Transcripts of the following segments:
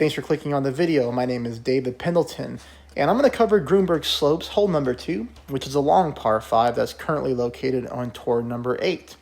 Thanks for clicking on the video. My name is David Pendleton, and I'm going to cover Grunberg Slopes hole number 2, which is a long par 5 that's currently located on tour number 8.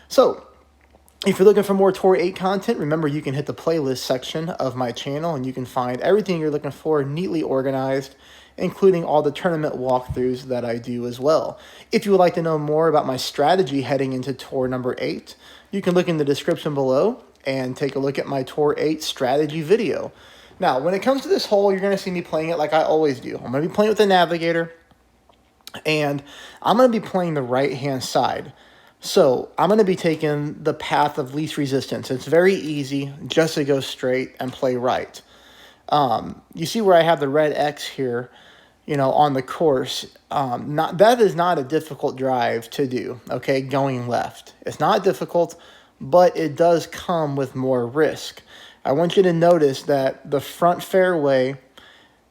So, if you're looking for more Tour 8 content, remember you can hit the playlist section of my channel and you can find everything you're looking for neatly organized, including all the tournament walkthroughs that I do as well. If you would like to know more about my strategy heading into Tour number 8, you can look in the description below and take a look at my Tour 8 strategy video. Now, when it comes to this hole, you're going to see me playing it like I always do. I'm going to be playing with the navigator, and I'm going to be playing the right-hand side. So I'm going to be taking the path of least resistance. It's very easy just to go straight and play right. You see where I have the red X here, on the course. That is not a difficult drive to do, okay, going left. It's not difficult, but it does come with more risk. I want you to notice that the front fairway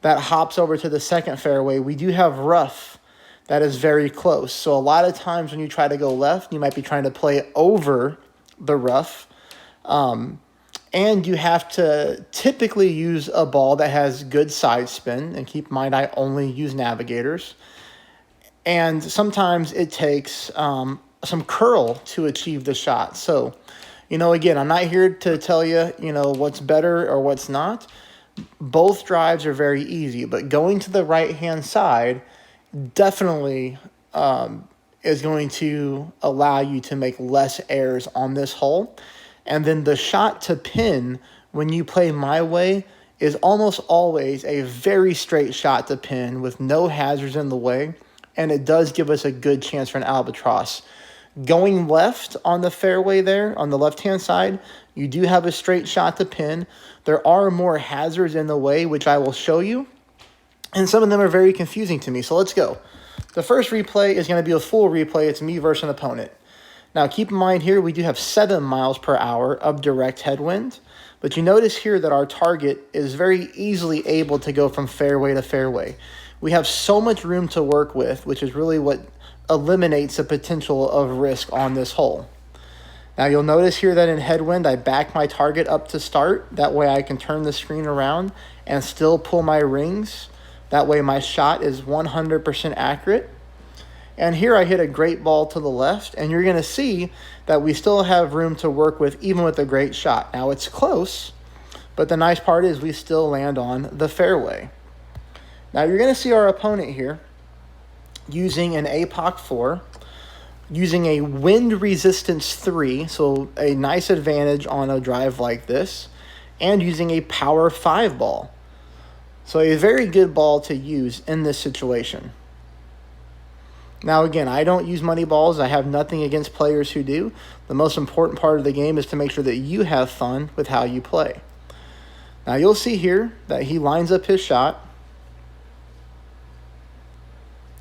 that hops over to the second fairway, we do have rough that is very close. So a lot of times when you try to go left, you might be trying to play over the rough. And you have to typically use a ball that has good side spin. And keep in mind, I only use navigators. And sometimes it takes some curl to achieve the shot. So, again, I'm not here to tell you, what's better or what's not. Both drives are very easy, but going to the right-hand side definitely is going to allow you to make less errors on this hole. And then the shot to pin, when you play my way, is almost always a very straight shot to pin with no hazards in the way, and it does give us a good chance for an albatross. Going left on the fairway there, on the left-hand side, you do have a straight shot to pin. There are more hazards in the way, which I will show you, and some of them are very confusing to me, so let's go. The first replay is going to be a full replay. It's me versus an opponent. Now, keep in mind here, we do have 7 miles per hour of direct headwind, but you notice here that our target is very easily able to go from fairway to fairway. We have so much room to work with, which is really what eliminates the potential of risk on this hole. Now, you'll notice here that in headwind, I back my target up to start. That way I can turn the screen around and still pull my rings. That way my shot is 100% accurate. And here I hit a great ball to the left, and you're going to see that we still have room to work with even with a great shot. Now, it's close, but the nice part is we still land on the fairway. Now, you're going to see our opponent here using an APOC 4, using a wind resistance 3, so a nice advantage on a drive like this, and using a power 5 ball. So a very good ball to use in this situation. Now, again, I don't use money balls. I have nothing against players who do. The most important part of the game is to make sure that you have fun with how you play. Now, you'll see here that he lines up his shot.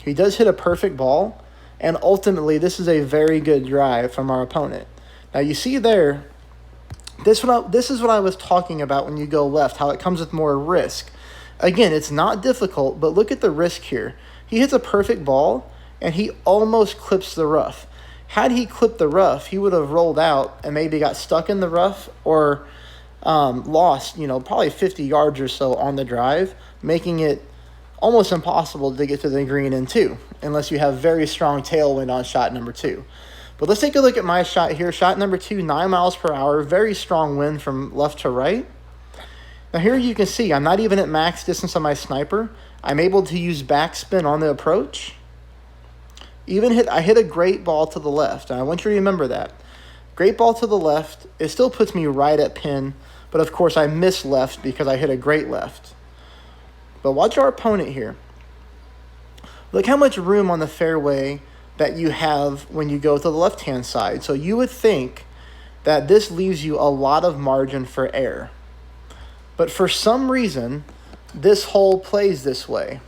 He does hit a perfect ball, and ultimately, this is a very good drive from our opponent. Now, you see there, this is what I was talking about when you go left, how it comes with more risk. Again, it's not difficult, but look at the risk here. He hits a perfect ball, and he almost clips the rough. Had he clipped the rough, he would have rolled out and maybe got stuck in the rough or lost, probably 50 yards or so on the drive, making it almost impossible to get to the green in 2, unless you have very strong tailwind on shot number 2. But let's take a look at my shot here. Shot number 2, 9 miles per hour, very strong wind from left to right. Now here you can see I'm not even at max distance on my sniper. I'm able to use backspin on the approach. I hit a great ball to the left, and I want you to remember that. Great ball to the left, it still puts me right at pin, but of course I missed left because I hit a great left. But watch our opponent here. Look how much room on the fairway that you have when you go to the left-hand side. So you would think that this leaves you a lot of margin for error. But for some reason, this hole plays this way.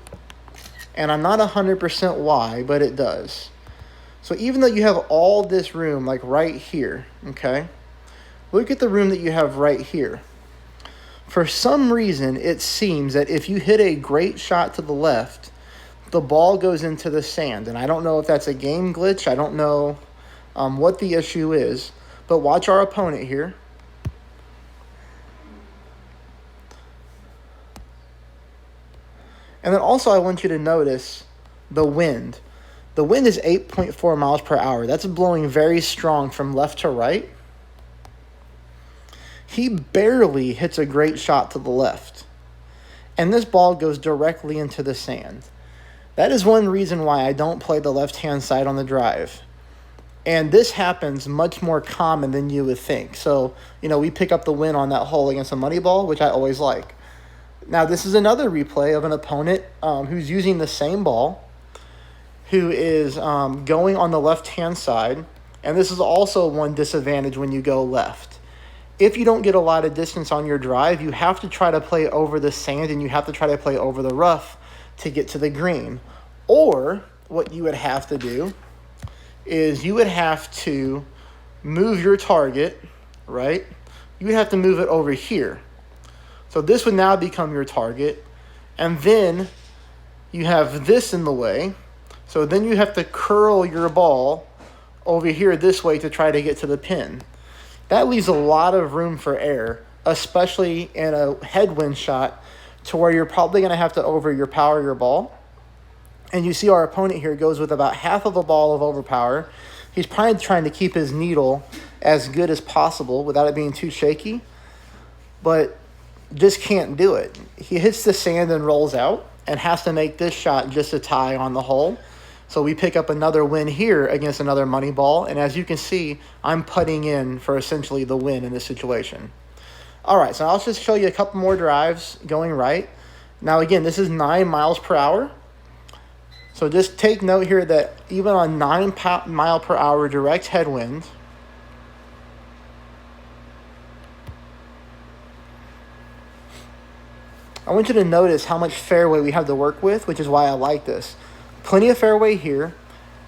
And I'm not 100% why, but it does. So even though you have all this room, like right here, okay? Look at the room that you have right here. For some reason, it seems that if you hit a great shot to the left, the ball goes into the sand. And I don't know if that's a game glitch. I don't know what the issue is. But watch our opponent here. And then also I want you to notice the wind. The wind is 8.4 miles per hour. That's blowing very strong from left to right. He barely hits a great shot to the left. And this ball goes directly into the sand. That is one reason why I don't play the left-hand side on the drive. And this happens much more common than you would think. So, we pick up the win on that hole against a money ball, which I always like. Now, this is another replay of an opponent who's using the same ball, who is going on the left-hand side. And this is also one disadvantage when you go left. If you don't get a lot of distance on your drive, you have to try to play over the sand and you have to try to play over the rough to get to the green. Or what you would have to do is you would have to move your target, right? You would have to move it over here. So this would now become your target. And then you have this in the way. So then you have to curl your ball over here this way to try to get to the pin. That leaves a lot of room for error, especially in a headwind shot to where you're probably going to have to overpower your ball. And you see our opponent here goes with about half of a ball of overpower. He's probably trying to keep his needle as good as possible without it being too shaky, but just can't do it. He hits the sand and rolls out and has to make this shot just a tie on the hole. So we pick up another win here against another money ball. And as you can see, I'm putting in for essentially the win in this situation. All right, so I'll just show you a couple more drives going right. Now, again, this is 9 miles per hour. So just take note here that even on 9 mile per hour direct headwind, I want you to notice how much fairway we have to work with, which is why I like this. Plenty of fairway here.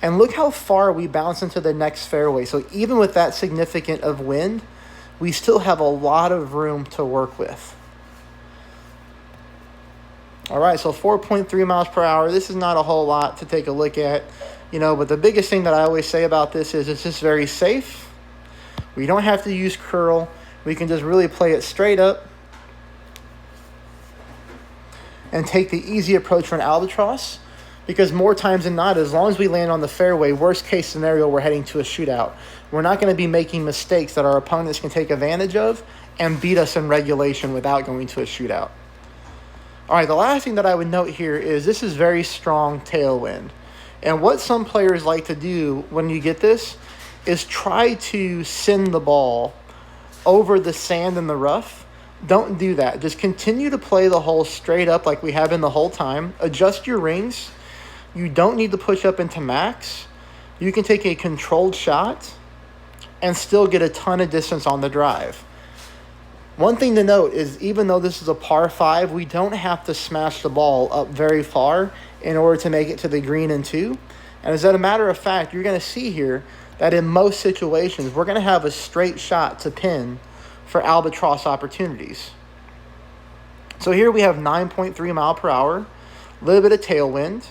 And look how far we bounce into the next fairway. So even with that significant of wind, we still have a lot of room to work with. All right, so 4.3 miles per hour. This is not a whole lot to take a look at, but the biggest thing that I always say about this is it's just very safe. We don't have to use curl. We can just really play it straight up and take the easy approach for an albatross. Because more times than not, as long as we land on the fairway, worst case scenario, we're heading to a shootout. We're not going to be making mistakes that our opponents can take advantage of and beat us in regulation without going to a shootout. All right, the last thing that I would note here is this is very strong tailwind. And what some players like to do when you get this is try to send the ball over the sand and the rough. Don't do that. Just continue to play the hole straight up like we have been the whole time. Adjust your rings. You don't need to push up into max. You can take a controlled shot and still get a ton of distance on the drive. One thing to note is even though this is a par 5, we don't have to smash the ball up very far in order to make it to the green in 2. And as a matter of fact, you're going to see here that in most situations, we're going to have a straight shot to pin for Albatross Opportunities. So here we have 9.3 mile per hour, a little bit of tailwind.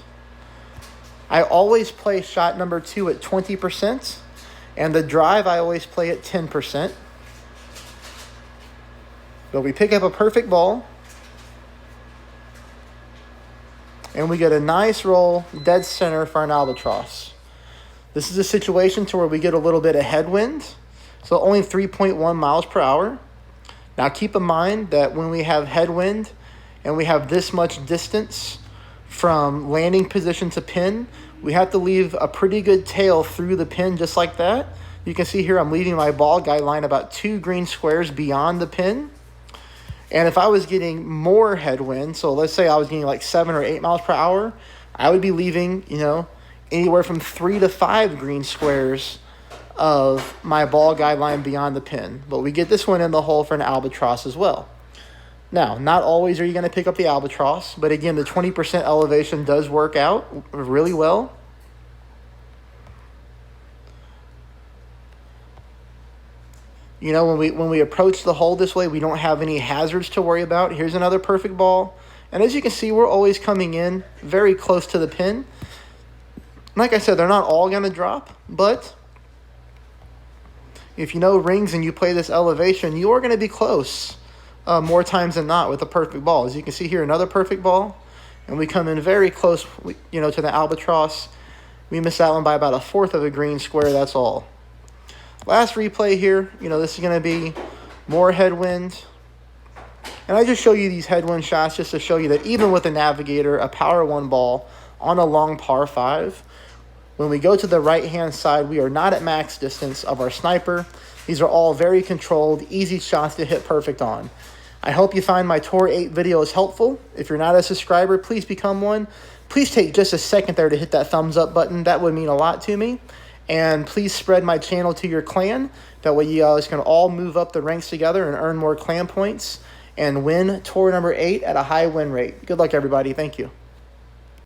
I always play shot number 2 at 20%, and the drive I always play at 10%. But we pick up a perfect ball, and we get a nice roll dead center for an albatross. This is a situation to where we get a little bit of headwind, so only 3.1 miles per hour. Now keep in mind that when we have headwind and we have this much distance from landing position to pin, we have to leave a pretty good tail through the pin just like that. You can see here I'm leaving my ball guideline about 2 green squares beyond the pin. And if I was getting more headwind, so let's say I was getting like 7 or 8 miles per hour, I would be leaving, anywhere from 3 to 5 green squares of my ball guideline beyond the pin. But we get this one in the hole for an albatross as well. Now, not always are you going to pick up the albatross, but again, the 20% elevation does work out really well. When we approach the hole this way, we don't have any hazards to worry about. Here's another perfect ball. And as you can see, we're always coming in very close to the pin. Like I said, they're not all going to drop, but if you know rings and you play this elevation, you are going to be close more times than not with a perfect ball. As you can see here, another perfect ball. And we come in very close, to the Albatross. We missed that one by about 1/4 of a green square, that's all. Last replay here, this is going to be more headwind. And I just show you these headwind shots just to show you that even with a Navigator, a power 1 ball on a long par 5, when we go to the right-hand side, we are not at max distance of our sniper. These are all very controlled, easy shots to hit perfect on. I hope you find my Tour 8 videos helpful. If you're not a subscriber, please become one. Please take just a second there to hit that thumbs up button. That would mean a lot to me. And please spread my channel to your clan. That way you guys can all move up the ranks together and earn more clan points and win Tour number 8 at a high win rate. Good luck, everybody. Thank you.